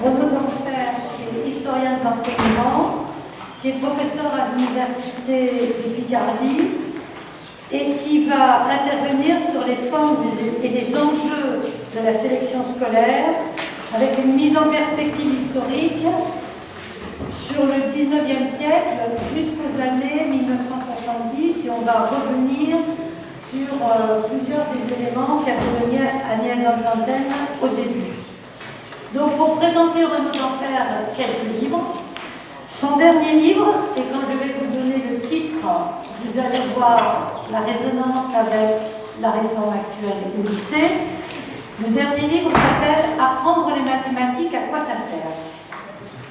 Renaud Denfer, qui est historien de l'enseignement, qui est professeur à l'Université de Picardie et qui va intervenir sur les formes et les enjeux de la sélection scolaire avec une mise en perspective historique sur le 19e siècle jusqu'aux années 1970 et on va revenir sur plusieurs des éléments qu'avait donné Agnès Van Zanten au début. Donc pour présenter Renaud Denfer quelques livres, son dernier livre, et quand je vais vous donner le titre, vous allez voir la résonance avec la réforme actuelle au lycée. Le dernier livre s'appelle « Apprendre les mathématiques, à quoi ça sert ?»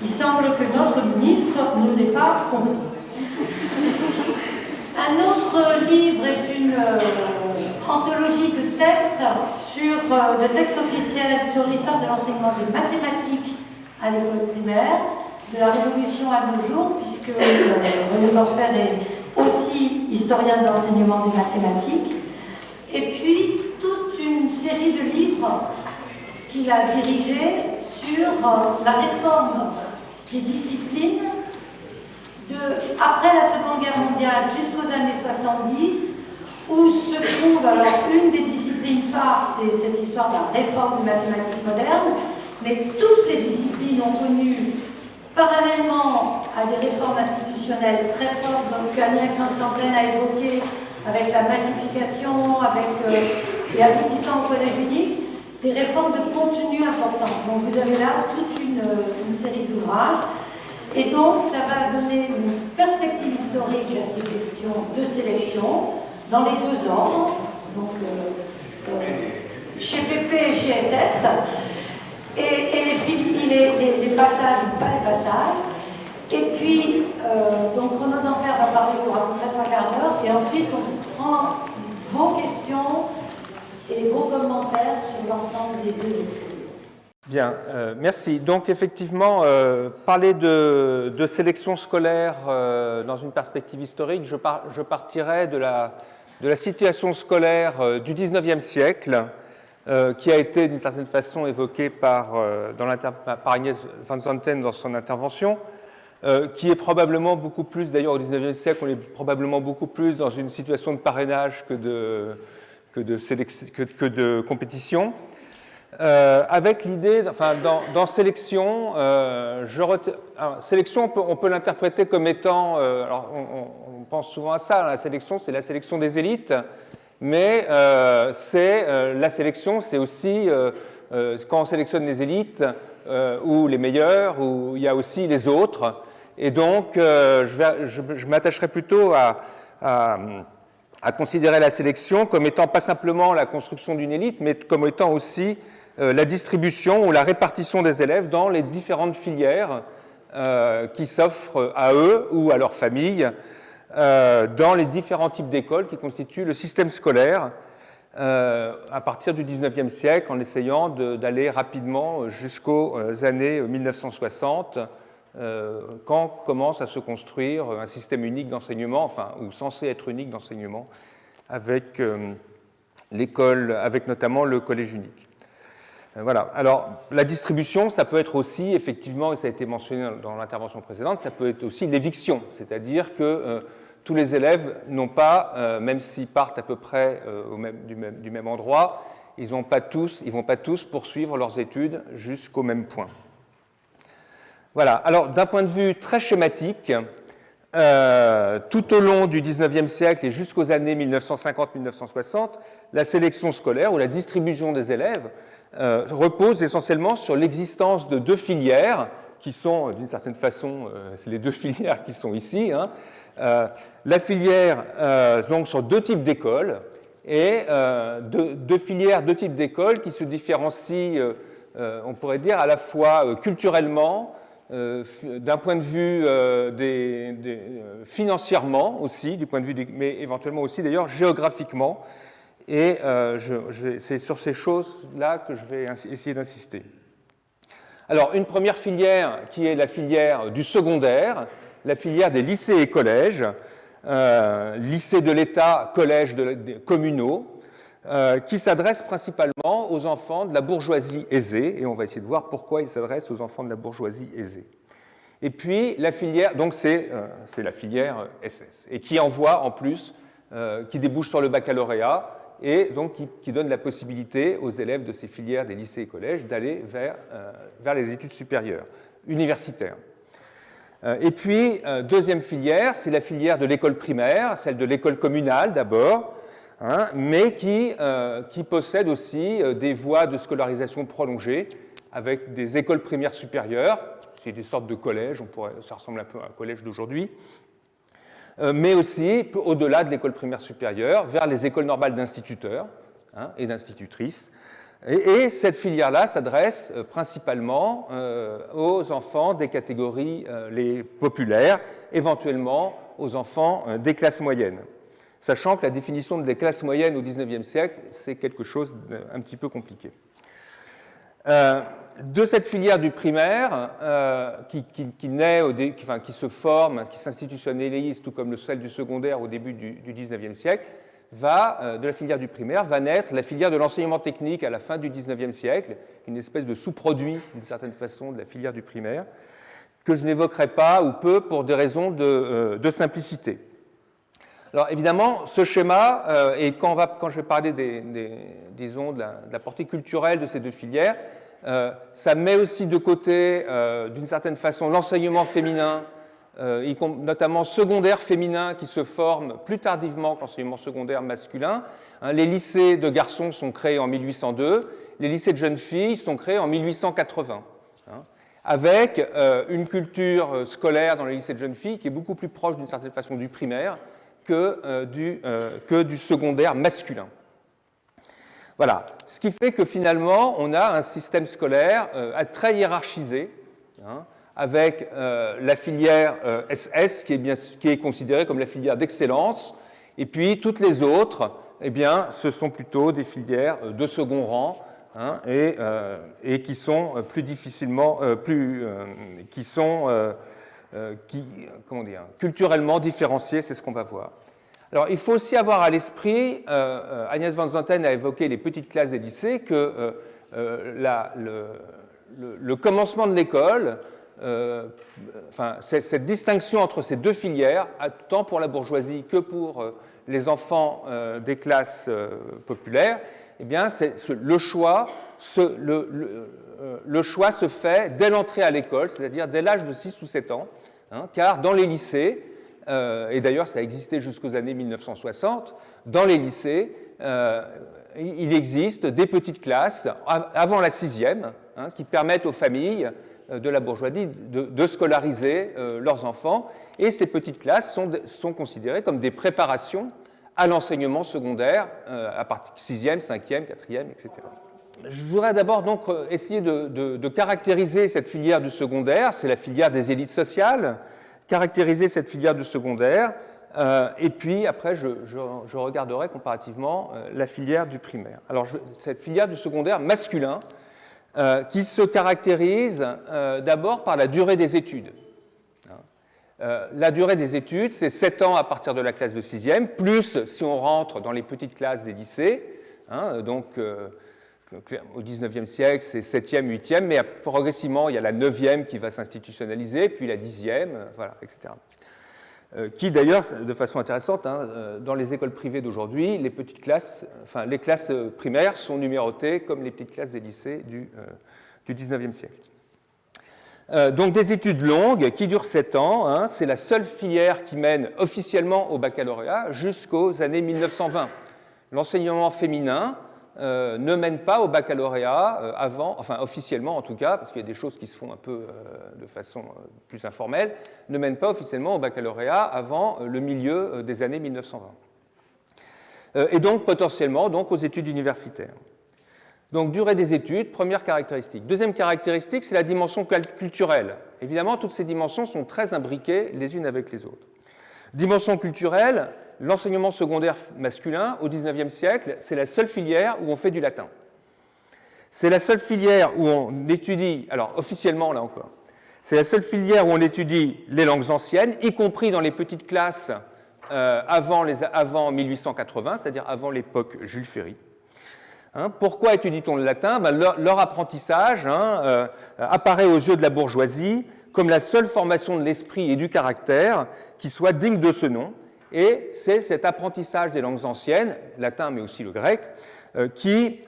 Il semble que notre ministre ne l'ait pas compris. Un autre livre est une anthologie de textes officiels sur l'histoire de l'enseignement des mathématiques à l'école primaire, de la Révolution à nos jours, puisque Renaud Denfer est aussi historien de l'enseignement des mathématiques, et puis toute une série de livres qu'il a dirigés sur la réforme des disciplines après la Seconde Guerre mondiale jusqu'aux années 70, où se trouve alors une des disciplines phares, c'est cette histoire de la réforme des mathématiques modernes, mais toutes les disciplines ont connu, parallèlement à des réformes institutionnelles très fortes, donc Agnès Van Zanten a évoqué avec la massification, avec les aboutissants au collège unique, des réformes de contenu importantes. Donc vous avez là toute une série d'ouvrages. Et donc ça va donner une perspective historique à ces questions de sélection dans les deux ordres, donc chez PP et chez SS. Et les passages, pas les passages. Et puis, donc Renaud Denfer va parler pour à peu près 3 quarts d'heure, et ensuite on prend vos questions et vos commentaires sur l'ensemble des deux exposés. Bien, merci. Donc effectivement, parler de sélection scolaire dans une perspective historique, je partirai de la situation scolaire du 19e siècle, qui a été d'une certaine façon évoquée par Agnès Van Zanten dans son intervention, qui est probablement beaucoup plus, d'ailleurs au 19e siècle, on est probablement beaucoup plus dans une situation de parrainage que de compétition. Avec l'idée, enfin dans sélection, sélection on peut l'interpréter comme étant, alors on pense souvent à ça, la sélection c'est la sélection des élites, mais la sélection c'est aussi, quand on sélectionne les élites ou les meilleurs, où il y a aussi les autres, et donc je m'attacherai plutôt à considérer la sélection comme étant pas simplement la construction d'une élite, mais comme étant aussi la distribution ou la répartition des élèves dans les différentes filières qui s'offrent à eux ou à leurs familles dans les différents types d'écoles qui constituent le système scolaire à partir du 19e siècle, en essayant d'aller rapidement jusqu'aux années 1960, quand commence à se construire un système unique d'enseignement, enfin, ou censé être unique d'enseignement, avec l'école, avec notamment le collège unique. Voilà. Alors, la distribution, ça peut être aussi, effectivement, et ça a été mentionné dans l'intervention précédente, ça peut être aussi l'éviction, c'est-à-dire que tous les élèves n'ont pas, même s'ils partent à peu près du même endroit, ils ne vont pas tous poursuivre leurs études jusqu'au même point. Voilà. Alors, d'un point de vue très schématique, tout au long du 19e siècle et jusqu'aux années 1950-1960, la sélection scolaire ou la distribution des élèves repose essentiellement sur l'existence de deux filières qui sont, d'une certaine façon, c'est les deux filières qui sont ici. La filière, donc, sur deux types d'écoles et deux filières, deux types d'écoles qui se différencient, on pourrait dire, à la fois culturellement, d'un point de vue financièrement aussi, du point de vue mais éventuellement aussi d'ailleurs géographiquement. Et c'est sur ces choses-là que je vais essayer d'insister. Alors, une première filière qui est la filière du secondaire, la filière des lycées et collèges, lycées de l'État, collèges communaux, qui s'adresse principalement aux enfants de la bourgeoisie aisée, et on va essayer de voir pourquoi il s'adresse aux enfants de la bourgeoisie aisée. Et puis la filière, donc c'est la filière SS, et qui envoie en plus, qui débouche sur le baccalauréat, et donc qui donne la possibilité aux élèves de ces filières des lycées et collèges d'aller vers les études supérieures, universitaires. Et puis, deuxième filière, c'est la filière de l'école primaire, celle de l'école communale d'abord, hein, mais qui possède aussi des voies de scolarisation prolongée avec des écoles primaires supérieures, c'est des sortes de collèges, ça ressemble un peu à un collège d'aujourd'hui, mais aussi au-delà de l'école primaire supérieure, vers les écoles normales d'instituteurs, hein, et d'institutrices. Et cette filière-là s'adresse principalement aux enfants des catégories les populaires, éventuellement aux enfants des classes moyennes. Sachant que la définition des classes moyennes au XIXe siècle, c'est quelque chose d'un petit peu compliqué. De cette filière du primaire, qui naît, qui se forme, qui s'institutionnalise, tout comme celle du secondaire au début du XIXe siècle, de la filière du primaire va naître la filière de l'enseignement technique à la fin du XIXe siècle, une espèce de sous-produit, d'une certaine façon, de la filière du primaire, que je n'évoquerai pas ou peu pour des raisons de simplicité. Alors évidemment, ce schéma, et quand je vais parler disons, de la portée culturelle de ces deux filières, ça met aussi de côté, d'une certaine façon, l'enseignement féminin, notamment secondaire féminin, qui se forme plus tardivement que l'enseignement secondaire masculin. Les lycées de garçons sont créés en 1802, les lycées de jeunes filles sont créés en 1880, avec une culture scolaire dans les lycées de jeunes filles qui est beaucoup plus proche, d'une certaine façon, du primaire que du secondaire masculin. Voilà, ce qui fait que finalement, on a un système scolaire très hiérarchisé, hein, avec la filière SS qui est considérée comme la filière d'excellence, et puis toutes les autres, eh bien, ce sont plutôt des filières de second rang, hein, et qui sont plus difficilement, culturellement différenciées, c'est ce qu'on va voir. Alors, il faut aussi avoir à l'esprit, Agnès van Zanten a évoqué les petites classes des lycées, que le commencement de l'école, cette distinction entre ces deux filières, tant pour la bourgeoisie que pour les enfants des classes populaires, eh bien, le choix se fait dès l'entrée à l'école, c'est-à-dire dès l'âge de 6 ou 7 ans, hein, car dans les lycées, et d'ailleurs ça a existé jusqu'aux années 1960, dans les lycées, il existe des petites classes avant la 6e, hein, qui permettent aux familles de la bourgeoisie de scolariser leurs enfants, et ces petites classes sont considérées comme des préparations à l'enseignement secondaire à partir de 6e, 5e, 4e, etc. Je voudrais d'abord donc essayer de caractériser cette filière du secondaire, c'est la filière des élites sociales, caractériser cette filière du secondaire, et puis après je regarderai comparativement la filière du primaire. Alors cette filière du secondaire masculin qui se caractérise d'abord par la durée des études. La durée des études, c'est 7 ans à partir de la classe de 6e, plus si on rentre dans les petites classes des lycées, hein, donc au XIXe siècle, c'est 7e, 8e, mais progressivement, il y a la 9e qui va s'institutionnaliser, puis la 10e, voilà, etc. Qui d'ailleurs, de façon intéressante, hein, dans les écoles privées d'aujourd'hui, les classes primaires sont numérotées comme les petites classes des lycées du XIXe siècle. Donc des études longues qui durent 7 ans, hein, c'est la seule filière qui mène officiellement au baccalauréat jusqu'aux années 1920. L'enseignement féminin ne mène pas au baccalauréat officiellement en tout cas, parce qu'il y a des choses qui se font un peu de façon plus informelle, ne mène pas officiellement au baccalauréat avant le milieu des années 1920. Et donc potentiellement aux études universitaires. Donc durée des études, première caractéristique. Deuxième caractéristique, c'est la dimension culturelle. Évidemment, toutes ces dimensions sont très imbriquées les unes avec les autres. Dimension culturelle, l'enseignement secondaire masculin au XIXe siècle, c'est la seule filière où on fait du latin. C'est la seule filière où on étudie, alors officiellement là encore, c'est la seule filière où on étudie les langues anciennes, y compris dans les petites classes avant 1880, c'est-à-dire avant l'époque Jules Ferry. Pourquoi étudie-t-on le latin? Leur apprentissage apparaît aux yeux de la bourgeoisie comme la seule formation de l'esprit et du caractère qui soit digne de ce nom. Et c'est cet apprentissage des langues anciennes, latin mais aussi le grec, qui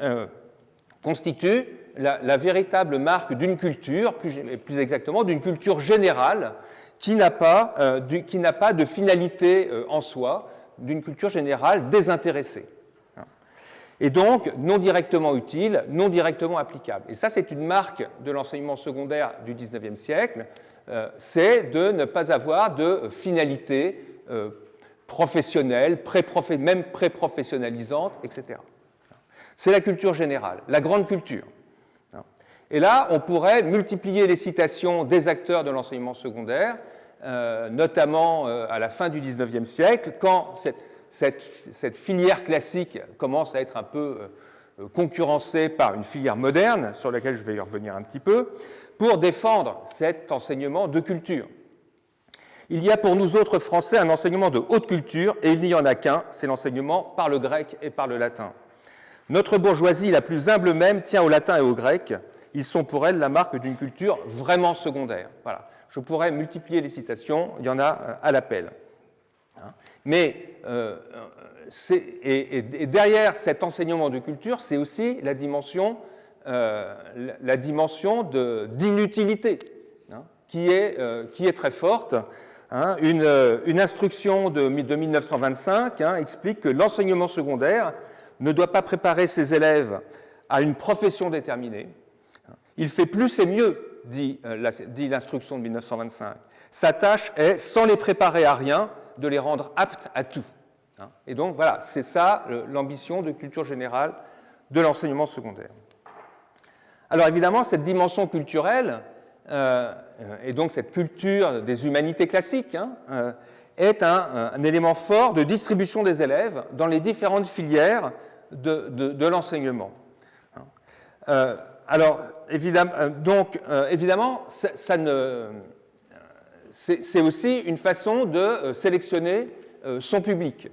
constitue la véritable marque d'une culture, plus exactement d'une culture générale, qui n'a pas de finalité en soi, d'une culture générale désintéressée. Et donc non directement utile, non directement applicable. Et ça, c'est une marque de l'enseignement secondaire du XIXe siècle, c'est de ne pas avoir de finalité professionnelle, même pré-professionnalisante, etc. C'est la culture générale, la grande culture. Et là, on pourrait multiplier les citations des acteurs de l'enseignement secondaire, notamment à la fin du XIXe siècle, quand cette filière classique commence à être un peu concurrencée par une filière moderne, sur laquelle je vais y revenir un petit peu, pour défendre cet enseignement de culture. Il y a pour nous autres Français un enseignement de haute culture, et il n'y en a qu'un, c'est l'enseignement par le grec et par le latin. Notre bourgeoisie la plus humble même tient au latin et au grec. Ils sont pour elle la marque d'une culture vraiment secondaire. Voilà. Je pourrais multiplier les citations, il y en a à l'appel. Mais derrière cet enseignement de culture, c'est aussi la dimension d'inutilité qui est très forte. Une instruction de 1925 explique que l'enseignement secondaire ne doit pas préparer ses élèves à une profession déterminée. Il fait plus et mieux, dit l'instruction de 1925. Sa tâche est, sans les préparer à rien, de les rendre aptes à tout. Et donc, voilà, c'est ça l'ambition de culture générale de l'enseignement secondaire. Alors, évidemment, cette dimension culturelle, et donc cette culture des humanités classiques, est un élément fort de distribution des élèves dans les différentes filières de l'enseignement. Alors, évidemment, c'est aussi une façon de sélectionner son public.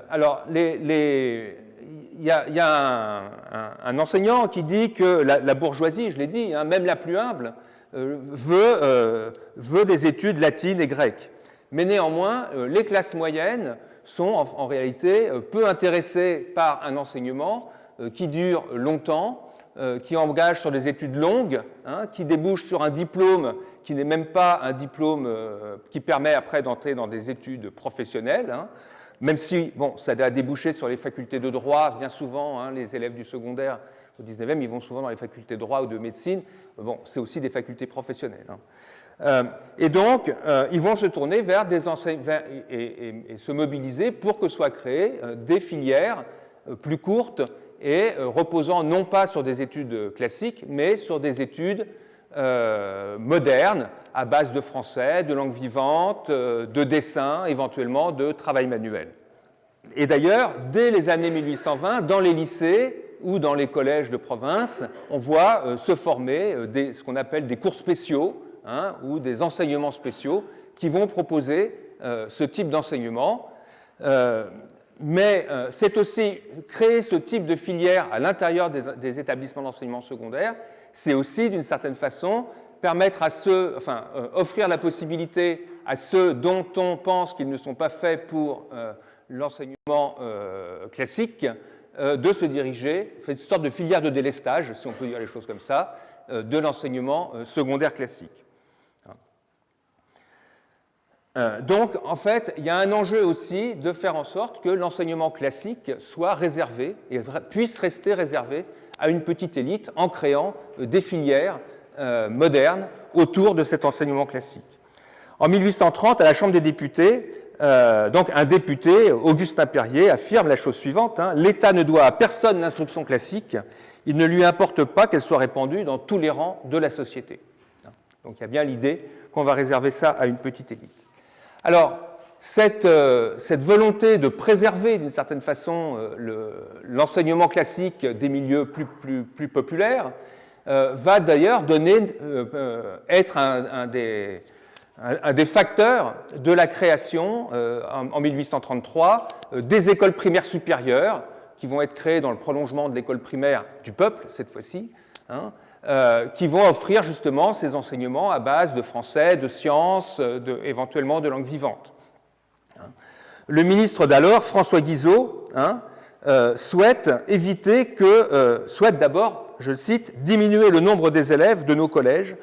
Alors, il y a un enseignant qui dit que la bourgeoisie, je l'ai dit, même la plus humble, veut des études latines et grecques. Mais néanmoins, les classes moyennes sont en réalité peu intéressées par un enseignement qui dure longtemps, qui engage sur des études longues, qui débouche sur un diplôme qui n'est même pas un diplôme qui permet après d'entrer dans des études professionnelles, même si, bon, ça a débouché sur les facultés de droit, bien souvent, les élèves du secondaire au 19e, ils vont souvent dans les facultés de droit ou de médecine, bon, c'est aussi des facultés professionnelles. Et donc, ils vont se tourner vers des enseignants et se mobiliser pour que soient créées des filières plus courtes et reposant non pas sur des études classiques, mais sur des études modernes, à base de français, de langue vivante, de dessin, éventuellement de travail manuel. Et d'ailleurs, dès les années 1820, dans les lycées ou dans les collèges de province, on voit se former ce qu'on appelle des cours spéciaux ou des enseignements spéciaux qui vont proposer ce type d'enseignement. Mais c'est aussi créer ce type de filière à l'intérieur des établissements d'enseignement secondaire, c'est aussi d'une certaine façon permettre offrir la possibilité à ceux dont on pense qu'ils ne sont pas faits pour l'enseignement classique de se diriger, une sorte de filière de délestage, si on peut dire les choses comme ça, de l'enseignement secondaire classique. Donc, en fait, il y a un enjeu aussi de faire en sorte que l'enseignement classique soit réservé et puisse rester réservé à une petite élite en créant des filières modernes autour de cet enseignement classique. En 1830, à la Chambre des députés, donc un député, Augustin Perrier, affirme la chose suivante, l'État ne doit à personne l'instruction classique, il ne lui importe pas qu'elle soit répandue dans tous les rangs de la société. Donc il y a bien l'idée qu'on va réserver ça à une petite élite. Alors, cette volonté de préserver d'une certaine façon l'enseignement classique des milieux plus populaires va d'ailleurs être un des facteurs de la création en 1833 des écoles primaires supérieures qui vont être créées dans le prolongement de l'école primaire du peuple, cette fois-ci, qui vont offrir justement ces enseignements à base de français, de sciences, éventuellement de langue vivante. Le ministre d'alors, François Guizot, souhaite d'abord, je le cite, diminuer le nombre des élèves de nos collèges,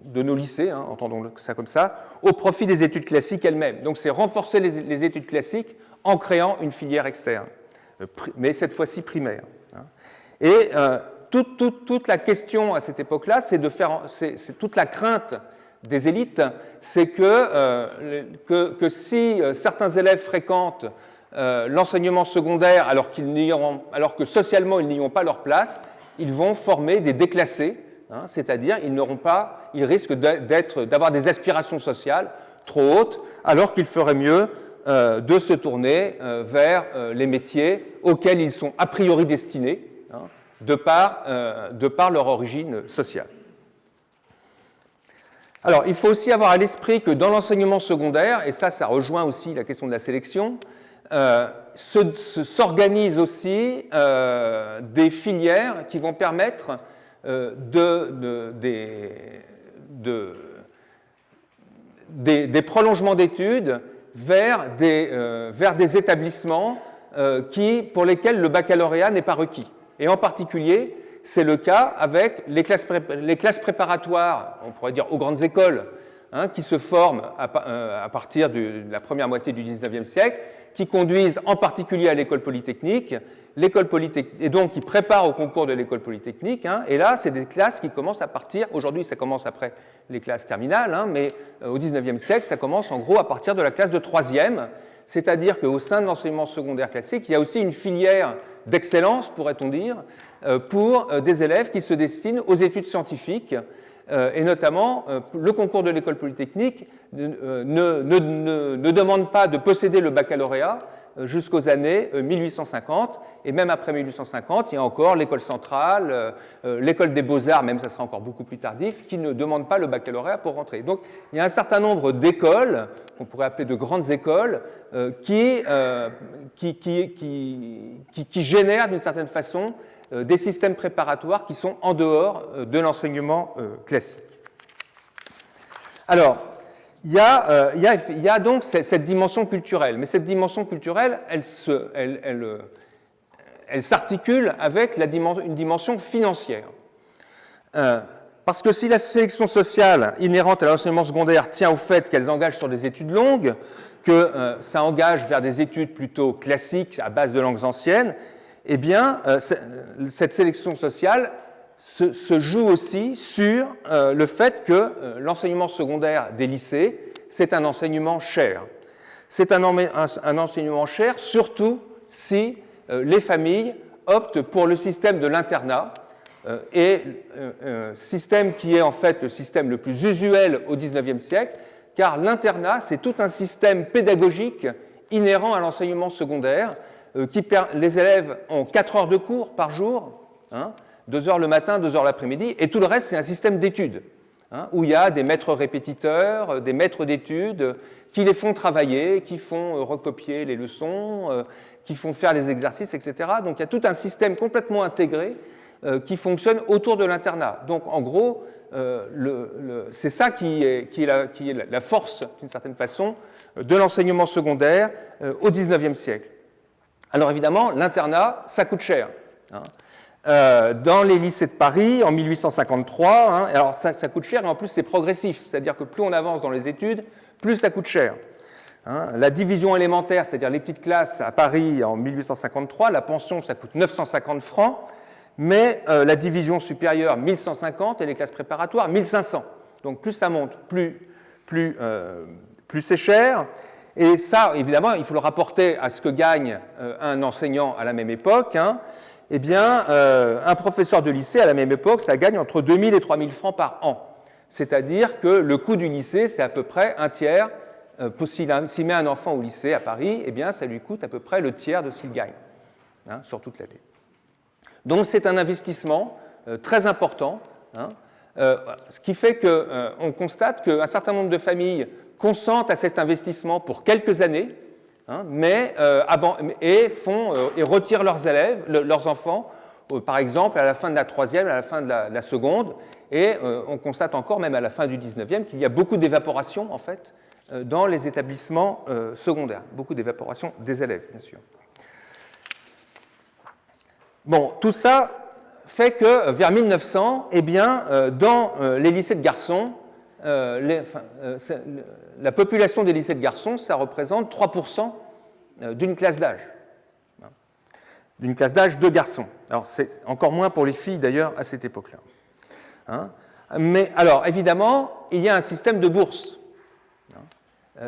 de nos lycées, entendons ça comme ça, au profit des études classiques elles-mêmes. Donc c'est renforcer les études classiques en créant une filière externe, mais cette fois-ci primaire. Et toute la question à cette époque-là, c'est toute la crainte des élites, c'est que si certains élèves fréquentent l'enseignement secondaire alors que socialement ils n'y ont pas leur place, ils vont former des déclassés, c'est-à-dire ils risquent d'avoir des aspirations sociales trop hautes, alors qu'il ferait mieux de se tourner vers les métiers auxquels ils sont a priori destinés, de par leur origine sociale. Alors, il faut aussi avoir à l'esprit que dans l'enseignement secondaire, et ça rejoint aussi la question de la sélection, s'organisent aussi des filières qui vont permettre des prolongements d'études vers des établissements pour lesquels le baccalauréat n'est pas requis. Et en particulier, c'est le cas avec les classes préparatoires, on pourrait dire aux grandes écoles, qui se forment à partir de la première moitié du XIXe siècle, qui conduisent en particulier à l'école polytechnique, et donc qui préparent au concours de l'école polytechnique. Et là, c'est des classes qui commencent à partir, aujourd'hui ça commence après les classes terminales, mais au XIXe siècle, ça commence en gros à partir de la classe de troisième, c'est-à-dire qu'au sein de l'enseignement secondaire classique, il y a aussi une filière d'excellence, pourrait-on dire, pour des élèves qui se destinent aux études scientifiques, et notamment le concours de l'école polytechnique ne demande pas de posséder le baccalauréat jusqu'aux années 1850, et même après 1850, il y a encore l'école centrale, l'école des beaux-arts, même ça sera encore beaucoup plus tardif, qui ne demandent pas le baccalauréat pour rentrer. Donc il y a un certain nombre d'écoles, qu'on pourrait appeler de grandes écoles, qui génèrent d'une certaine façon des systèmes préparatoires qui sont en dehors de l'enseignement classique. Alors, il y a donc cette dimension culturelle, mais cette dimension culturelle, elle s'articule avec une dimension financière. Parce que si la sélection sociale inhérente à l'enseignement secondaire tient au fait qu'elles engagent sur des études longues, que ça engage vers des études plutôt classiques à base de langues anciennes, eh bien, cette sélection sociale se joue aussi sur le fait que l'enseignement secondaire des lycées, c'est un enseignement cher. C'est un enseignement cher, surtout si les familles optent pour le système de l'internat, système qui est en fait le système le plus usuel au XIXe siècle, car l'internat, c'est tout un système pédagogique inhérent à l'enseignement secondaire. Les élèves ont 4 heures de cours par jour, 2 heures le matin, 2 heures l'après-midi, et tout le reste, c'est un système d'études, où il y a des maîtres répétiteurs, des maîtres d'études qui les font travailler, qui font recopier les leçons, qui font faire les exercices, etc. Donc il y a tout un système complètement intégré qui fonctionne autour de l'internat. Donc en gros, c'est ça qui est la force, d'une certaine façon, de l'enseignement secondaire au XIXe siècle. Alors évidemment, l'internat, ça coûte cher. Dans les lycées de Paris, en 1853, alors ça coûte cher et en plus c'est progressif, c'est-à-dire que plus on avance dans les études, plus ça coûte cher. La division élémentaire, c'est-à-dire les petites classes à Paris en 1853, la pension, ça coûte 950 francs, mais la division supérieure, 1150, et les classes préparatoires, 1500. Donc plus ça monte, plus c'est cher. Et ça, évidemment, il faut le rapporter à ce que gagne un enseignant à la même époque. Eh bien, un professeur de lycée, à la même époque, ça gagne entre 2000 et 3000 francs par an. C'est-à-dire que le coût du lycée, c'est à peu près un tiers. S'il met un enfant au lycée à Paris, eh bien, ça lui coûte à peu près le tiers de ce qu'il gagne, sur toute l'année. Donc, c'est un investissement très important, ce qui fait qu'on constate qu'un certain nombre de familles consentent à cet investissement pour quelques années, hein, et retirent leurs élèves, leurs enfants, par exemple à la fin de la troisième, à la fin de la seconde, et on constate encore, même à la fin du 19e, qu'il y a beaucoup d'évaporation, en fait, dans les établissements secondaires, beaucoup d'évaporation des élèves, bien sûr. Bon, tout ça fait que vers 1900, eh bien, dans les lycées de garçons, la population des lycées de garçons, ça représente 3% d'une classe d'âge. D'une classe d'âge de garçons. Alors, c'est encore moins pour les filles, d'ailleurs, à cette époque-là. Hein? Mais, alors, évidemment, il y a un système de bourse.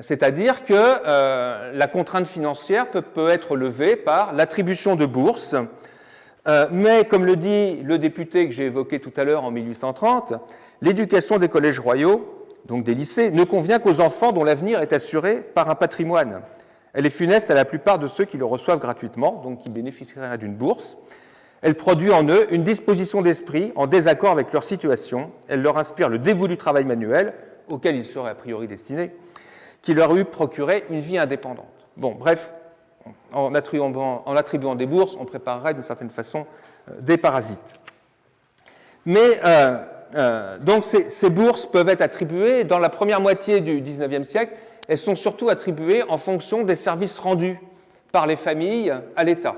C'est-à-dire que la contrainte financière peut être levée par l'attribution de bourses. Mais, comme le dit le député que j'ai évoqué tout à l'heure en 1830, l'éducation des collèges royaux, donc des lycées, ne convient qu'aux enfants dont l'avenir est assuré par un patrimoine. Elle est funeste à la plupart de ceux qui le reçoivent gratuitement, donc qui bénéficieraient d'une bourse. Elle produit en eux une disposition d'esprit en désaccord avec leur situation. Elle leur inspire le dégoût du travail manuel, auquel ils seraient a priori destinés, qui leur eût procuré une vie indépendante. Bon, bref, en attribuant des bourses, on préparerait d'une certaine façon des parasites. Mais donc ces bourses peuvent être attribuées dans la première moitié du XIXe siècle. Elles sont surtout attribuées en fonction des services rendus par les familles à l'État.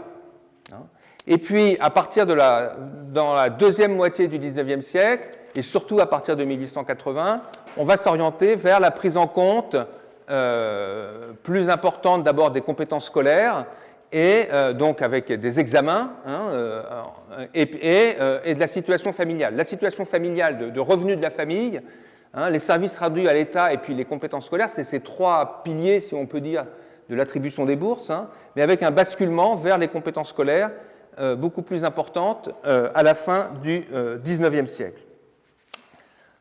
Et puis, à partir dans la deuxième moitié du XIXe siècle, et surtout à partir de 1880, on va s'orienter vers la prise en compte plus importante d'abord des compétences scolaires, et donc avec des examens, et de la situation familiale. La situation familiale de revenus de la famille, les services rendus à l'État et puis les compétences scolaires, c'est ces trois piliers, si on peut dire, de l'attribution des bourses, mais avec un basculement vers les compétences scolaires beaucoup plus importantes à la fin du XIXe siècle.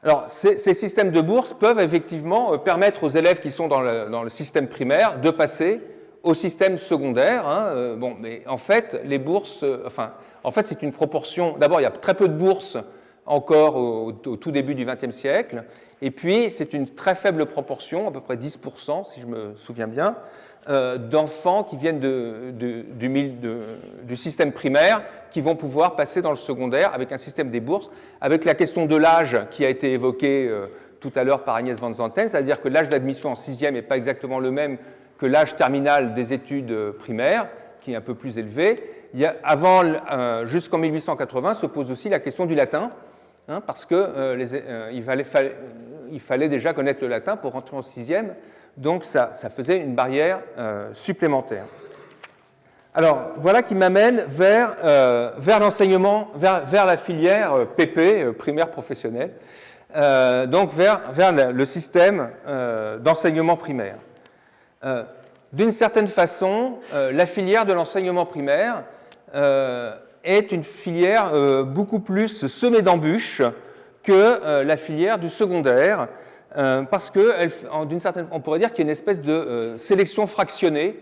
Alors, ces systèmes de bourses peuvent effectivement permettre aux élèves qui sont dans le système primaire de passer au système secondaire. Bon, mais en fait, les bourses, en fait, c'est une proportion. D'abord, il y a très peu de bourses encore au tout début du XXe siècle, et puis c'est une très faible proportion, à peu près 10%, si je me souviens bien, d'enfants qui viennent du système primaire, qui vont pouvoir passer dans le secondaire avec un système des bourses, avec la question de l'âge qui a été évoquée tout à l'heure par Agnès Van Zanten, c'est-à-dire que l'âge d'admission en sixième n'est pas exactement le même que l'âge terminal des études primaires, qui est un peu plus élevé. Jusqu'en 1880, se pose aussi la question du latin, parce qu'il fallait déjà connaître le latin pour rentrer en sixième, donc ça faisait une barrière supplémentaire. Alors, voilà qui m'amène vers l'enseignement, vers la filière PP, primaire professionnelle, donc vers le système d'enseignement primaire. D'une certaine façon, la filière de l'enseignement primaire est une filière beaucoup plus semée d'embûches que la filière du secondaire, parce on pourrait dire qu'il y a une espèce de sélection fractionnée,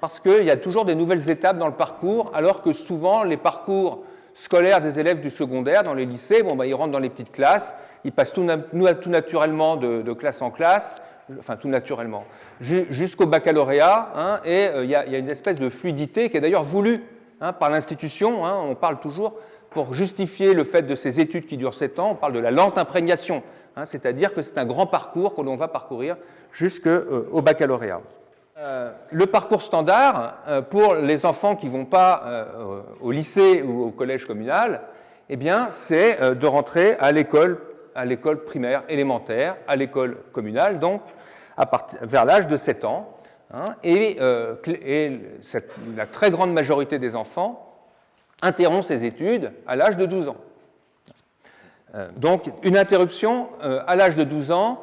parce qu'il y a toujours des nouvelles étapes dans le parcours, alors que souvent les parcours scolaires des élèves du secondaire dans les lycées, ils rentrent dans les petites classes, ils passent tout naturellement de classe en classe, enfin tout naturellement, jusqu'au baccalauréat, et il y a une espèce de fluidité qui est d'ailleurs voulue par l'institution. On parle toujours, pour justifier le fait de ces études qui durent 7 ans, on parle de la lente imprégnation, c'est-à-dire que c'est un grand parcours que l'on va parcourir jusqu'au baccalauréat. Le parcours standard, pour les enfants qui ne vont pas au lycée ou au collège communal, eh bien, c'est de rentrer à l'école primaire élémentaire, à l'école communale, donc vers l'âge de 7 ans. Et la très grande majorité des enfants interrompt ses études à l'âge de 12 ans. Donc, une interruption à l'âge de 12 ans,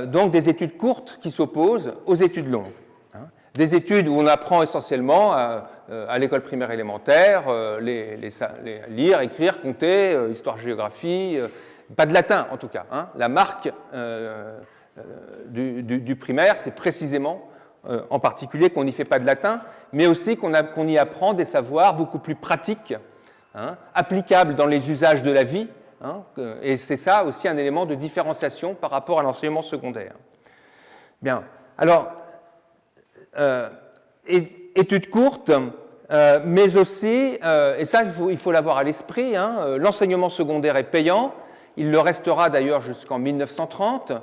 donc des études courtes qui s'opposent aux études longues. Des études où on apprend essentiellement à l'école primaire élémentaire, lire, écrire, compter, histoire-géographie, pas de latin en tout cas. La marque du primaire, c'est précisément en particulier qu'on n'y fait pas de latin, mais aussi qu'on y apprend des savoirs beaucoup plus pratiques, applicables dans les usages de la vie, et c'est ça aussi un élément de différenciation par rapport à l'enseignement secondaire. Bien, alors, Études courtes, mais aussi, et ça il faut l'avoir à l'esprit, hein, l'enseignement secondaire est payant, il le restera d'ailleurs jusqu'en 1930.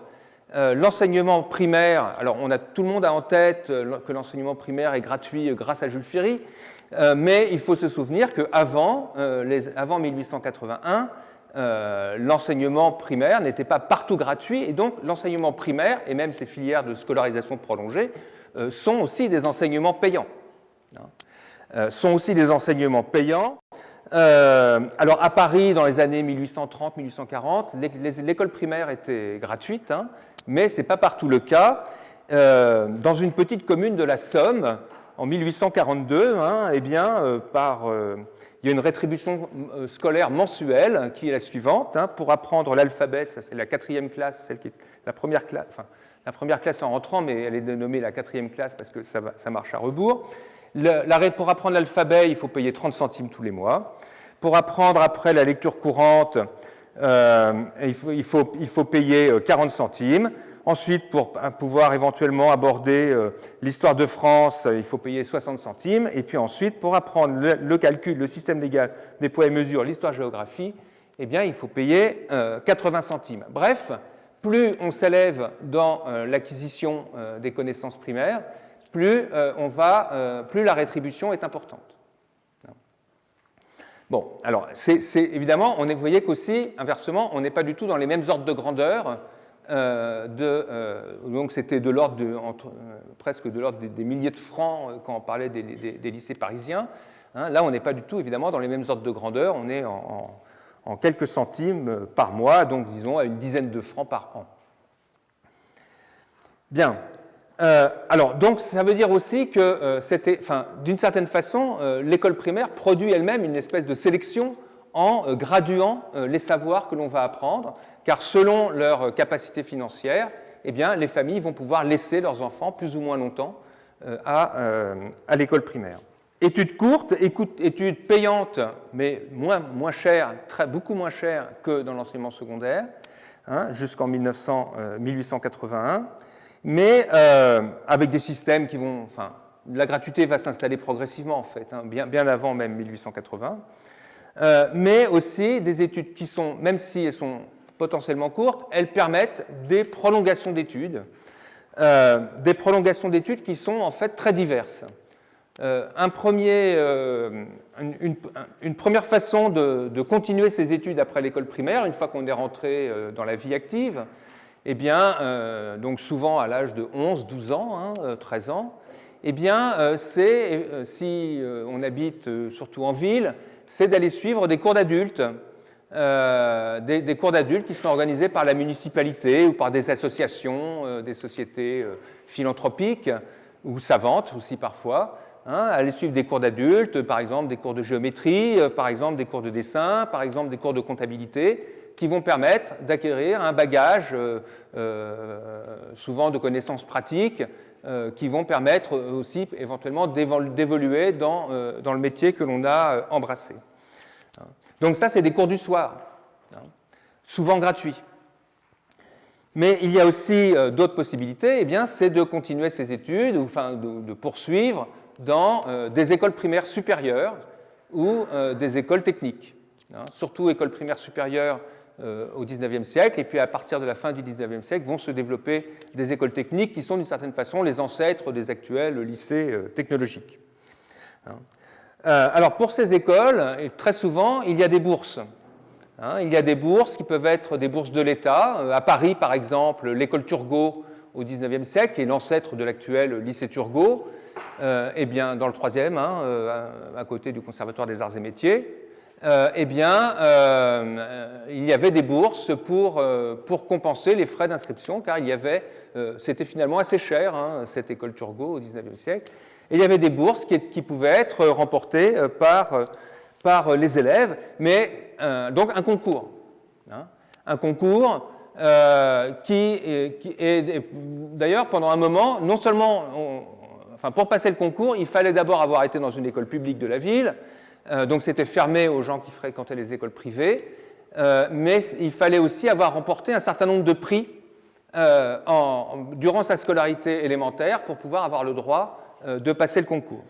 L'enseignement primaire, alors tout le monde a en tête que l'enseignement primaire est gratuit grâce à Jules Ferry, mais il faut se souvenir qu'avant avant 1881, l'enseignement primaire n'était pas partout gratuit, et donc l'enseignement primaire, et même ces filières de scolarisation prolongée, sont aussi des enseignements payants. Sont aussi des enseignements payants. Alors à Paris, dans les années 1830-1840, l'école primaire était gratuite, hein, mais ce n'est pas partout le cas. Dans une petite commune de la Somme, en 1842, hein, eh bien, il y a une rétribution scolaire mensuelle qui est la suivante. Hein, pour apprendre l'alphabet, ça c'est la 4e classe, celle qui est la première classe, enfin, la première classe en rentrant, mais elle est dénommée la 4e classe parce que ça marche à rebours. Pour apprendre l'alphabet, il faut payer 30 centimes tous les mois. Pour apprendre après la lecture courante, il faut payer 40 centimes. Ensuite, pour pouvoir éventuellement aborder l'histoire de France, il faut payer 60 centimes. Et puis ensuite, pour apprendre le calcul, le système légal des poids et mesures, l'histoire-géographie, eh bien, il faut payer 80 centimes. Bref, plus on s'élève dans l'acquisition des connaissances primaires, plus la rétribution est importante. Bon, alors, évidemment, vous voyez qu'aussi, inversement, on n'est pas du tout dans les mêmes ordres de grandeur. Donc, c'était de l'ordre presque de l'ordre des milliers de francs quand on parlait des lycées parisiens. Hein, là, on n'est pas du tout, évidemment, dans les mêmes ordres de grandeur. On est en quelques centimes par mois, donc, disons, à une dizaine de francs par an. Bien. Alors, donc, ça veut dire aussi que d'une certaine façon, l'école primaire produit elle-même une espèce de sélection en graduant les savoirs que l'on va apprendre, car selon leur capacité financière, eh bien, les familles vont pouvoir laisser leurs enfants plus ou moins longtemps à l'école primaire. Études courtes, études payantes, mais moins chères, beaucoup moins chères que dans l'enseignement secondaire, hein, jusqu'en 1881. Mais avec des systèmes qui vont... Enfin, la gratuité va s'installer progressivement, en fait, hein, bien avant même 1880. Mais aussi des études qui sont, même si elles sont potentiellement courtes, elles permettent des prolongations d'études qui sont en fait très diverses. Une première façon de continuer ses études après l'école primaire, une fois qu'on est rentré dans la vie active, eh bien, donc souvent à l'âge de 11, 12 ans, hein, 13 ans, eh bien, si on habite surtout en ville, c'est d'aller suivre des cours d'adultes, des cours d'adultes qui sont organisés par la municipalité ou par des associations, des sociétés philanthropiques ou savantes aussi parfois. Hein, aller suivre des cours d'adultes, par exemple des cours de géométrie, par exemple des cours de dessin, par exemple des cours de comptabilité, qui vont permettre d'acquérir un bagage, souvent de connaissances pratiques, qui vont permettre aussi éventuellement d'évoluer dans le métier que l'on a embrassé. Donc ça, c'est des cours du soir, hein, souvent gratuits. Mais il y a aussi d'autres possibilités, eh bien, c'est de continuer ses études, ou enfin de poursuivre dans des écoles primaires supérieures ou des écoles techniques. Hein, surtout écoles primaires supérieures au XIXe siècle, et puis à partir de la fin du XIXe siècle vont se développer des écoles techniques qui sont d'une certaine façon les ancêtres des actuels lycées technologiques. Alors pour ces écoles, très souvent, il y a des bourses. Il y a des bourses qui peuvent être des bourses de l'État. À Paris, par exemple, l'école Turgot au XIXe siècle, qui est l'ancêtre de l'actuel lycée Turgot, eh bien, dans le 3e, à côté du Conservatoire des Arts et Métiers, eh bien, il y avait des bourses pour compenser les frais d'inscription, car c'était finalement assez cher, hein, cette école Turgot au XIXe siècle, et il y avait des bourses qui pouvaient être remportées par les élèves, mais donc un concours. Hein, un concours qui est d'ailleurs pendant un moment, non seulement, pour passer le concours, il fallait d'abord avoir été dans une école publique de la ville, donc c'était fermé aux gens qui fréquentaient les écoles privées, mais il fallait aussi avoir remporté un certain nombre de prix durant sa scolarité élémentaire pour pouvoir avoir le droit de passer le concours.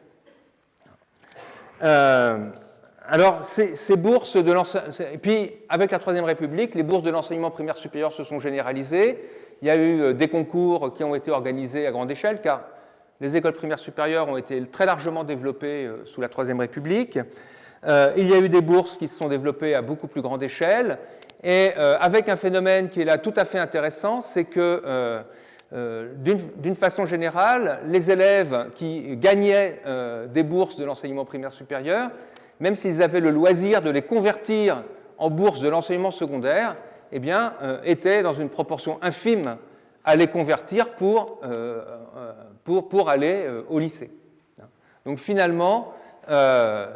Alors, ces bourses de l'enseignement... Et puis, avec la Troisième République, les bourses de l'enseignement primaire supérieur se sont généralisées. Il y a eu des concours qui ont été organisés à grande échelle, car les écoles primaires supérieures ont été très largement développées sous la Troisième République. Il y a eu des bourses qui se sont développées à beaucoup plus grande échelle, et avec un phénomène qui est là tout à fait intéressant, c'est que, d'une façon générale, les élèves qui gagnaient des bourses de l'enseignement primaire supérieur, même s'ils avaient le loisir de les convertir en bourses de l'enseignement secondaire, eh bien, étaient dans une proportion infime à les convertir pour aller au lycée. Donc finalement,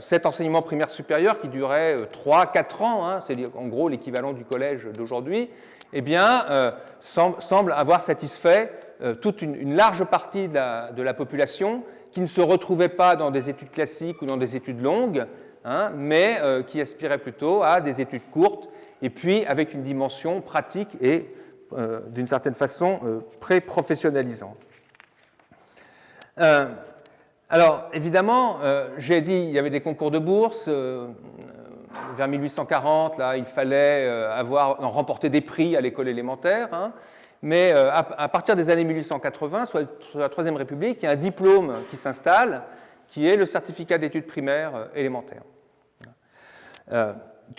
cet enseignement primaire supérieur qui durait 3-4 ans, hein, c'est en gros l'équivalent du collège d'aujourd'hui, eh bien, semble avoir satisfait toute une large partie de la population qui ne se retrouvait pas dans des études classiques ou dans des études longues, hein, mais qui aspirait plutôt à des études courtes et puis avec une dimension pratique et, d'une certaine façon, pré-professionnalisante. Alors, évidemment, j'ai dit qu'il y avait des concours de bourse. Vers 1840, là, il fallait remporter des prix à l'école élémentaire. Hein, mais à partir des années 1880, sous la Troisième République, il y a un diplôme qui s'installe, qui est le certificat d'études primaires élémentaires.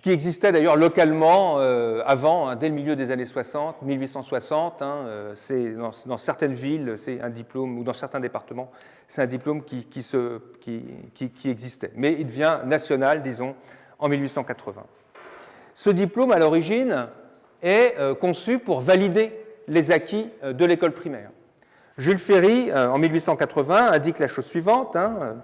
Qui existait d'ailleurs localement avant, hein, dès le milieu des années 60, 1860. Hein, c'est dans certaines villes, c'est un diplôme, ou dans certains départements, c'est un diplôme qui existait. Mais il devient national, disons, en 1880. Ce diplôme, à l'origine, est conçu pour valider les acquis de l'école primaire. Jules Ferry, en 1880, indique la chose suivante. Hein,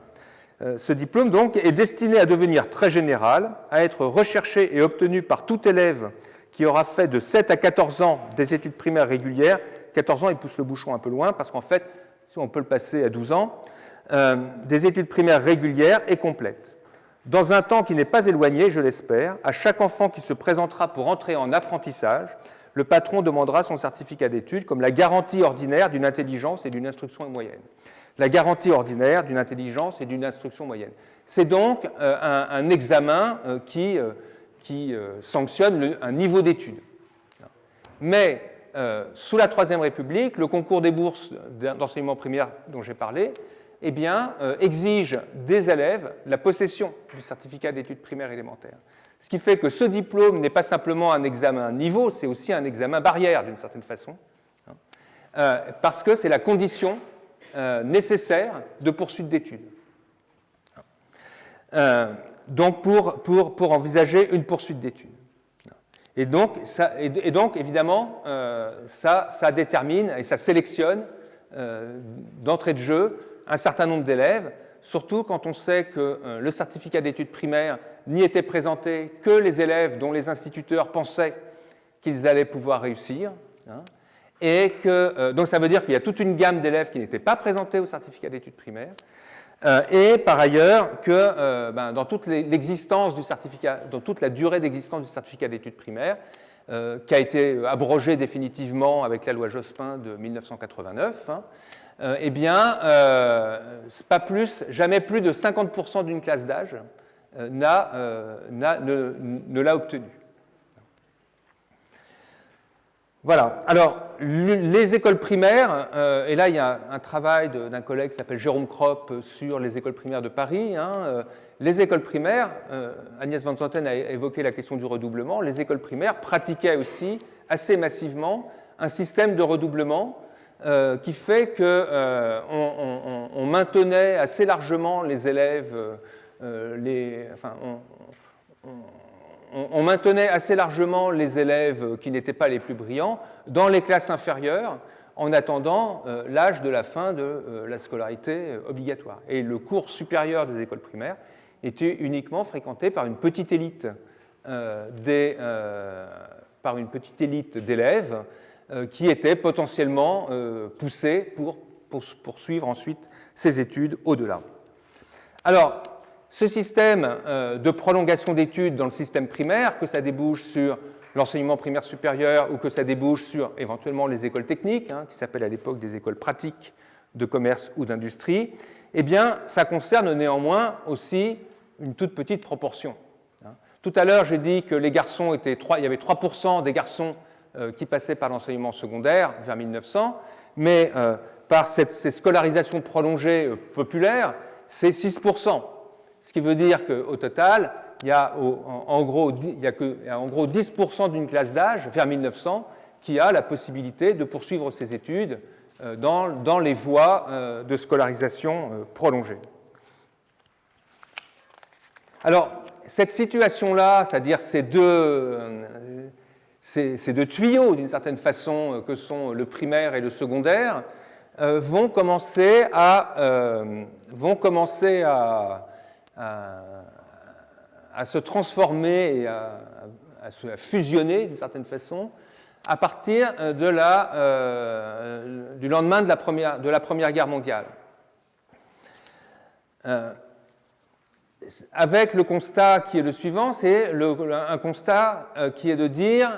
ce diplôme, donc, est destiné à devenir très général, à être recherché et obtenu par tout élève qui aura fait de 7 à 14 ans des études primaires régulières. 14 ans, il pousse le bouchon un peu loin, parce qu'en fait, on peut le passer à 12 ans, des études primaires régulières et complètes. Dans un temps qui n'est pas éloigné, je l'espère, à chaque enfant qui se présentera pour entrer en apprentissage, le patron demandera son certificat d'études comme la garantie ordinaire d'une intelligence et d'une instruction moyenne. La garantie ordinaire d'une intelligence et d'une instruction moyenne. C'est donc un examen qui sanctionne un niveau d'études. Mais sous la Troisième République, le concours des bourses d'enseignement primaire dont j'ai parlé, eh bien, exige des élèves la possession du certificat d'études primaires élémentaires. Ce qui fait que ce diplôme n'est pas simplement un examen niveau, c'est aussi un examen barrière d'une certaine façon, parce que c'est la condition nécessaire de poursuite d'études. Donc, pour envisager une poursuite d'études. Et donc, évidemment, ça détermine et ça sélectionne d'entrée de jeu un certain nombre d'élèves, surtout quand on sait que le certificat d'études primaires n'y était présenté que les élèves dont les instituteurs pensaient qu'ils allaient pouvoir réussir. Hein, et que, donc ça veut dire qu'il y a toute une gamme d'élèves qui n'étaient pas présentés au certificat d'études primaires, et par ailleurs que dans toute l'existence du certificat, dans toute la durée d'existence du certificat d'études primaires, qui a été abrogé définitivement avec la loi Jospin de 1989, hein, eh bien, jamais plus de 50% d'une classe d'âge ne l'a obtenu. Voilà. Alors, les écoles primaires, et là, il y a un travail d'un collègue qui s'appelle Jérôme Kropp sur les écoles primaires de Paris. Hein, les écoles primaires, Agnès Van Zanten a évoqué la question du redoublement, les écoles primaires pratiquaient aussi assez massivement un système de redoublement qui fait qu'on maintenait assez largement les élèves, on maintenait assez largement les élèves qui n'étaient pas les plus brillants dans les classes inférieures en attendant l'âge de la fin de la scolarité obligatoire. Et le cours supérieur des écoles primaires était uniquement fréquenté par une petite élite d'élèves qui étaient potentiellement poussés pour poursuivre ensuite ces études au-delà. Alors, ce système de prolongation d'études dans le système primaire, que ça débouche sur l'enseignement primaire supérieur ou que ça débouche sur éventuellement les écoles techniques, qui s'appellent à l'époque des écoles pratiques de commerce ou d'industrie, eh bien, ça concerne néanmoins aussi une toute petite proportion. Tout à l'heure, j'ai dit que les garçons il y avait 3% des garçons qui passaient par l'enseignement secondaire vers 1900, mais par ces scolarisations prolongées populaires, c'est 6%. Ce qui veut dire qu'au total, il y a en gros 10% d'une classe d'âge vers 1900 qui a la possibilité de poursuivre ses études dans les voies de scolarisation prolongée. Alors, cette situation-là, c'est-à-dire ces deux tuyaux, d'une certaine façon, que sont le primaire et le secondaire, vont commencer à se transformer et à fusionner, d'une certaine façon, à partir du lendemain de la Première Guerre mondiale. Avec le constat qui est le suivant, c'est un constat qui est de dire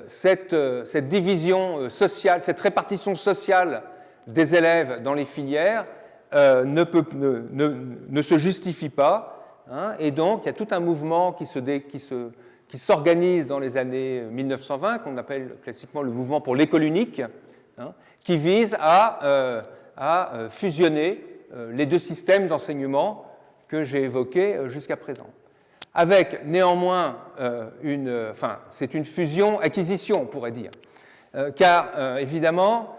cette division sociale, cette répartition sociale des élèves dans les filières ne se justifie pas, et donc il y a tout un mouvement qui s'organise dans les années 1920, qu'on appelle classiquement le mouvement pour l'école unique, qui vise à fusionner les deux systèmes d'enseignement que j'ai évoqués jusqu'à présent. Avec néanmoins c'est une fusion-acquisition, on pourrait dire, car évidemment,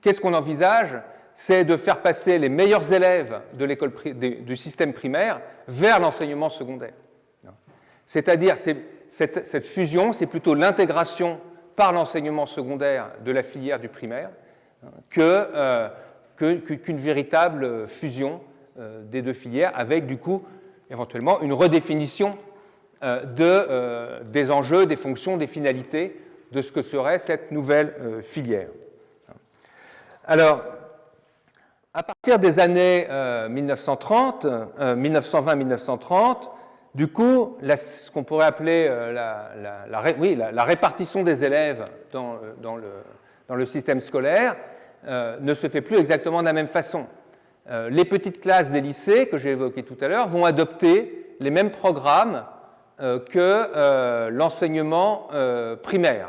qu'est-ce qu'on envisage? C'est de faire passer les meilleurs élèves de du système primaire vers l'enseignement secondaire. C'est-à-dire, cette fusion, c'est plutôt l'intégration par l'enseignement secondaire de la filière du primaire qu'une véritable fusion des deux filières, avec du coup, éventuellement, une redéfinition des enjeux, des fonctions, des finalités de ce que serait cette nouvelle filière. Alors, à partir des années 1920-1930, du coup, ce qu'on pourrait appeler la répartition des élèves dans le système scolaire ne se fait plus exactement de la même façon. Les petites classes des lycées, que j'ai évoquées tout à l'heure, vont adopter les mêmes programmes que l'enseignement primaire.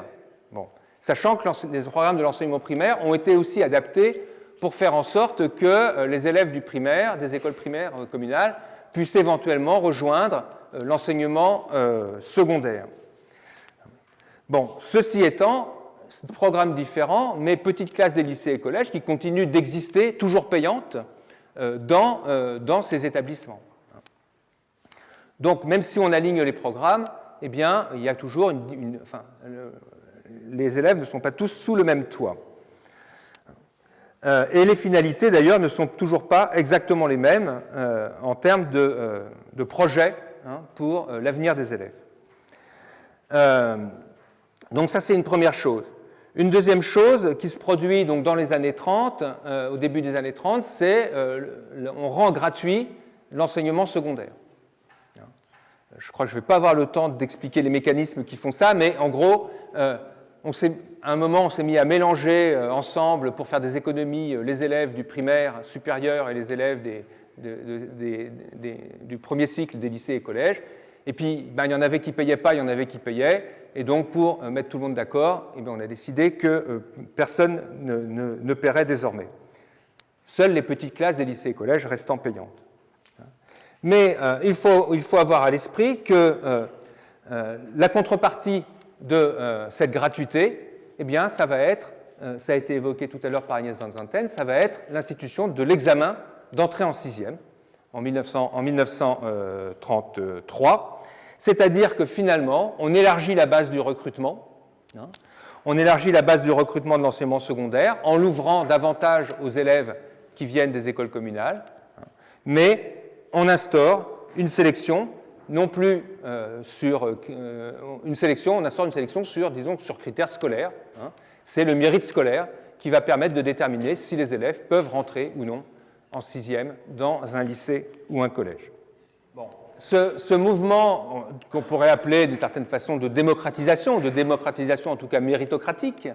Bon. Sachant que les programmes de l'enseignement primaire ont été aussi adaptés pour faire en sorte que les élèves du primaire, des écoles primaires communales, puissent éventuellement rejoindre l'enseignement secondaire. Bon, ceci étant, programmes différents, mais petites classes des lycées et collèges qui continuent d'exister, toujours payantes, dans ces établissements. Donc, même si on aligne les programmes, eh bien, il y a toujours les élèves ne sont pas tous sous le même toit. Et les finalités, d'ailleurs, ne sont toujours pas exactement les mêmes en termes de projet pour l'avenir des élèves. Donc ça, c'est une première chose. Une deuxième chose qui se produit donc, dans les années 30, au début des années 30, c'est on rend gratuit l'enseignement secondaire. Je crois que je ne vais pas avoir le temps d'expliquer les mécanismes qui font ça, mais en gros, à un moment, on s'est mis à mélanger ensemble pour faire des économies les élèves du primaire supérieur et les élèves du premier cycle des lycées et collèges. Et puis, il y en avait qui ne payaient pas, il y en avait qui payaient. Et donc, pour mettre tout le monde d'accord, on a décidé que personne ne paierait désormais. Seules les petites classes des lycées et collèges restant payantes. Mais il faut avoir à l'esprit que la contrepartie de cette gratuité, eh bien, ça va être, ça a été évoqué tout à l'heure par Agnès Van Zanten, ça va être l'institution de l'examen d'entrée en sixième en 1933. C'est-à-dire que finalement, on élargit la base du recrutement, on élargit la base du recrutement de l'enseignement secondaire en l'ouvrant davantage aux élèves qui viennent des écoles communales, mais on instaure une sélection, non plus sur une sélection, on instaure une sélection sur, disons, sur critères scolaires. C'est le mérite scolaire qui va permettre de déterminer si les élèves peuvent rentrer ou non en sixième dans un lycée ou un collège. Bon. ce mouvement qu'on pourrait appeler d'une certaine façon de démocratisation en tout cas méritocratique,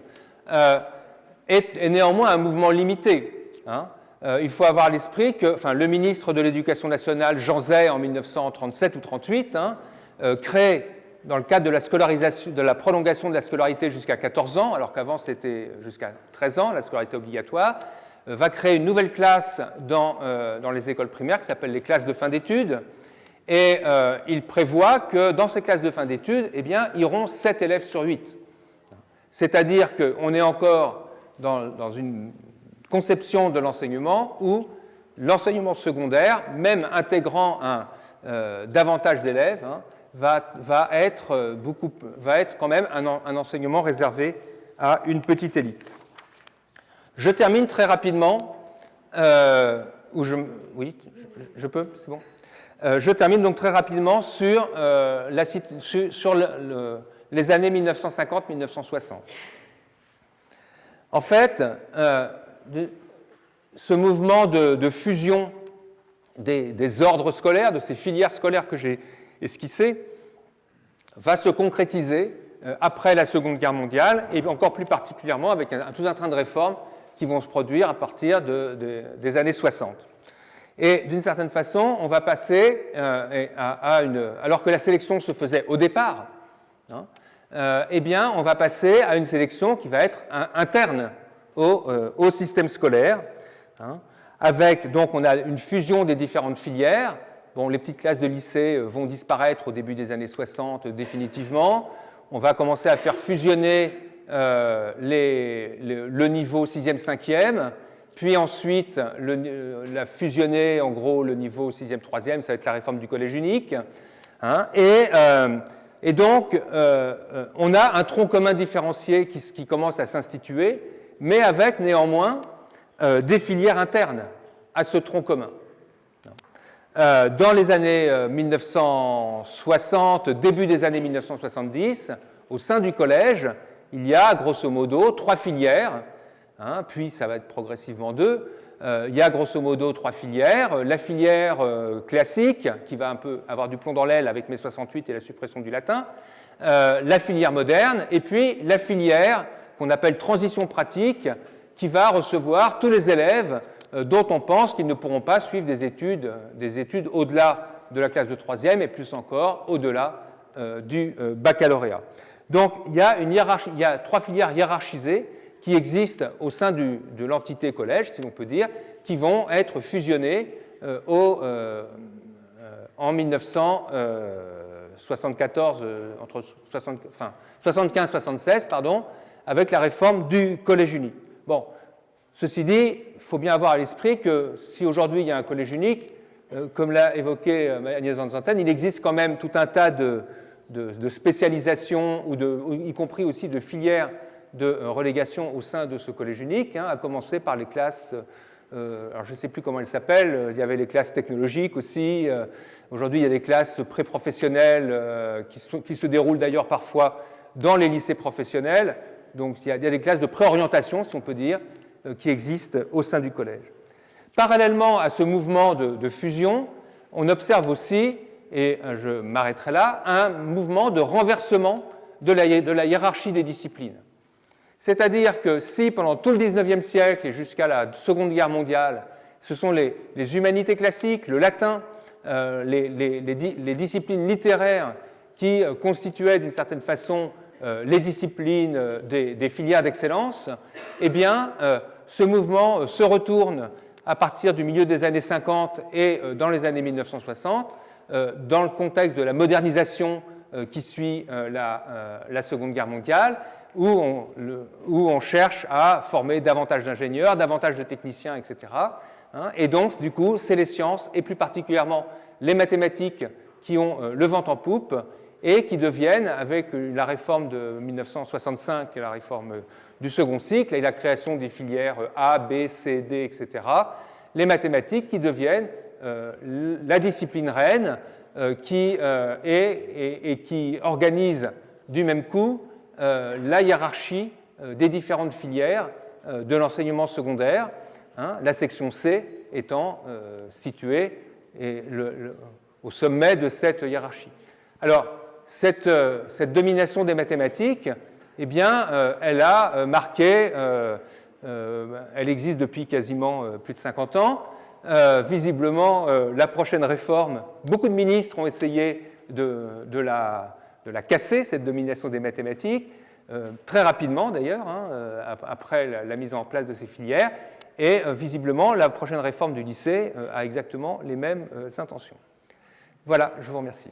est néanmoins un mouvement limité. Hein. Il faut avoir à l'esprit que le ministre de l'Éducation nationale, Jean Zay, en 1937 ou 1938, crée, dans le cadre de la scolarisation, de la prolongation de la scolarité jusqu'à 14 ans, alors qu'avant c'était jusqu'à 13 ans, la scolarité obligatoire, va créer une nouvelle classe dans les écoles primaires qui s'appelle les classes de fin d'études. Et il prévoit que dans ces classes de fin d'études, eh bien, iront 7 élèves sur 8. C'est-à-dire qu'on est encore dans une conception de l'enseignement où l'enseignement secondaire, même intégrant davantage d'élèves, va être quand même un enseignement réservé à une petite élite. Je termine très rapidement. Oui, je peux, c'est bon. Je termine donc très rapidement sur les années 1950-1960. En fait, ce mouvement de fusion des ordres scolaires, de ces filières scolaires que j'ai esquissées, va se concrétiser après la Seconde Guerre mondiale et encore plus particulièrement avec tout un train de réformes qui vont se produire à partir des années 60. Et d'une certaine façon, on va passer alors que la sélection se faisait au départ, eh bien, on va passer à une sélection qui va être interne au système scolaire, avec, donc, on a une fusion des différentes filières. Bon, les petites classes de lycée vont disparaître au début des années 60 définitivement. On va commencer à faire fusionner le niveau 6e, 5e, puis ensuite la fusionner, en gros, le niveau 6e, 3e, ça va être la réforme du collège unique. Et donc, on a un tronc commun différencié qui commence à s'instituer, mais avec néanmoins des filières internes à ce tronc commun. Dans les années 1960, début des années 1970, au sein du collège, il y a grosso modo 3 filières, puis ça va être progressivement 2. Il y a grosso modo 3 filières. La filière classique, qui va un peu avoir du plomb dans l'aile avec mai 68 et la suppression du latin, la filière moderne, et puis la filière qu'on appelle transition pratique, qui va recevoir tous les élèves dont on pense qu'ils ne pourront pas suivre des études au-delà de la classe de 3e et plus encore au-delà du baccalauréat. Donc il y a 3 filières hiérarchisées qui existent au sein de l'entité collège, si l'on peut dire, qui vont être fusionnées en 1974, entre 75-76, avec la réforme du collège unique. Bon, ceci dit, il faut bien avoir à l'esprit que si aujourd'hui il y a un collège unique, comme l'a évoqué Agnès Van Zanten, il existe quand même tout un tas de spécialisations, y compris aussi de filières de relégation au sein de ce collège unique, à commencer par les classes, alors je ne sais plus comment elles s'appellent, il y avait les classes technologiques aussi, aujourd'hui il y a des classes pré-professionnelles qui se déroulent d'ailleurs parfois dans les lycées professionnels, donc il y a des classes de préorientation, si on peut dire, qui existent au sein du collège. Parallèlement à ce mouvement de fusion, on observe aussi, et je m'arrêterai là, un mouvement de renversement de la hiérarchie des disciplines. C'est-à-dire que si pendant tout le XIXe siècle et jusqu'à la Seconde Guerre mondiale, ce sont les humanités classiques, le latin, les disciplines littéraires qui constituaient d'une certaine façon les disciplines des filières d'excellence, eh bien, ce mouvement se retourne à partir du milieu des années 50 et dans les années 1960, dans le contexte de la modernisation qui suit la Seconde Guerre mondiale, où on cherche à former davantage d'ingénieurs, davantage de techniciens, etc. Et donc, du coup, c'est les sciences, et plus particulièrement les mathématiques, qui ont le vent en poupe et qui deviennent, avec la réforme de 1965 et la réforme du second cycle et la création des filières A, B, C, D, etc., les mathématiques qui deviennent la discipline reine qui organise du même coup la hiérarchie des différentes filières de l'enseignement secondaire, la section C étant située au sommet de cette hiérarchie. Alors, cette domination des mathématiques, eh bien, elle a marqué, elle existe depuis quasiment plus de 50 ans. Visiblement, la prochaine réforme, beaucoup de ministres ont essayé de la casser, cette domination des mathématiques, très rapidement d'ailleurs, après la mise en place de ces filières. Et visiblement, la prochaine réforme du lycée a exactement les mêmes intentions. Voilà, je vous remercie.